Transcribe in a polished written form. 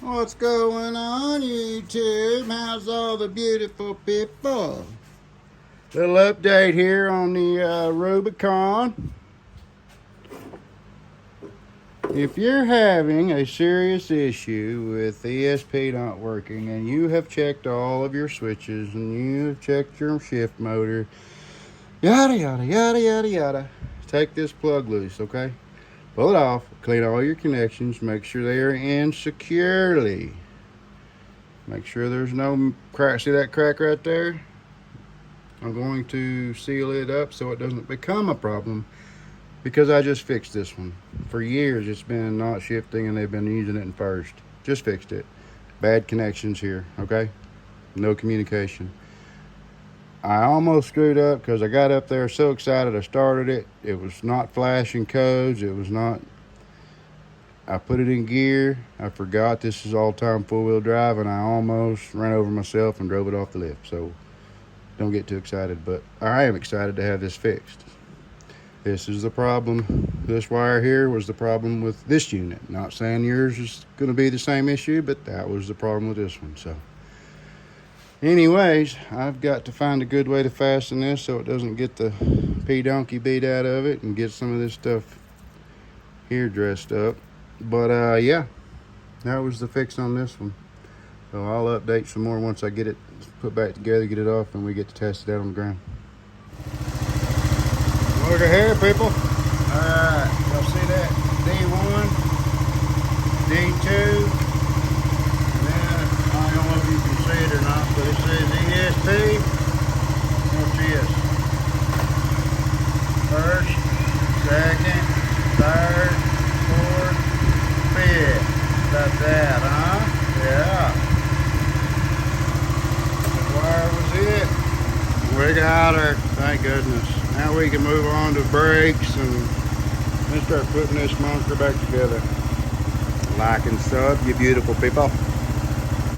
What's going on, YouTube? How's all the beautiful people? Little update here on the Rubicon. If you're having a serious issue with ESP not working and you have checked all of your switches and you have checked your shift motor, yada yada yada yada yada, take this plug loose, okay? Pull it off, clean all your connections, make sure they are in securely. Make sure there's no crack. See that crack right there? I'm going to seal it up so it doesn't become a problem, because I just fixed this one. For years it's been not shifting and they've been using it in first. Just fixed it. Bad connections here, okay? No communication. I almost screwed up because I got up there so excited I started it. It was not flashing codes. It was not. I put it in gear. I forgot this is all-time four-wheel drive, and I almost ran over myself and drove it off the lift. So don't get too excited, but I am excited to have this fixed. This is the problem. This wire here was the problem with this unit. Not saying yours is going to be the same issue, but that was the problem with this one. So anyways, I've got to find a good way to fasten this so it doesn't get the P-donkey beat out of it and get some of this stuff here dressed up. But yeah, that was the fix on this one. So I'll update some more once I get it put back together, get it off, and we get to test it out on the ground. Look at here, people. Alright, y'all see that? D1, D2, and then I don't know if you can see it or not, but it says ESP. What's this? First, second, third, fourth, fifth. About that, huh? Yeah. The wire was it. We got her, thank goodness. Now we can move on to brakes and start putting this monster back together. Like and sub, you beautiful people.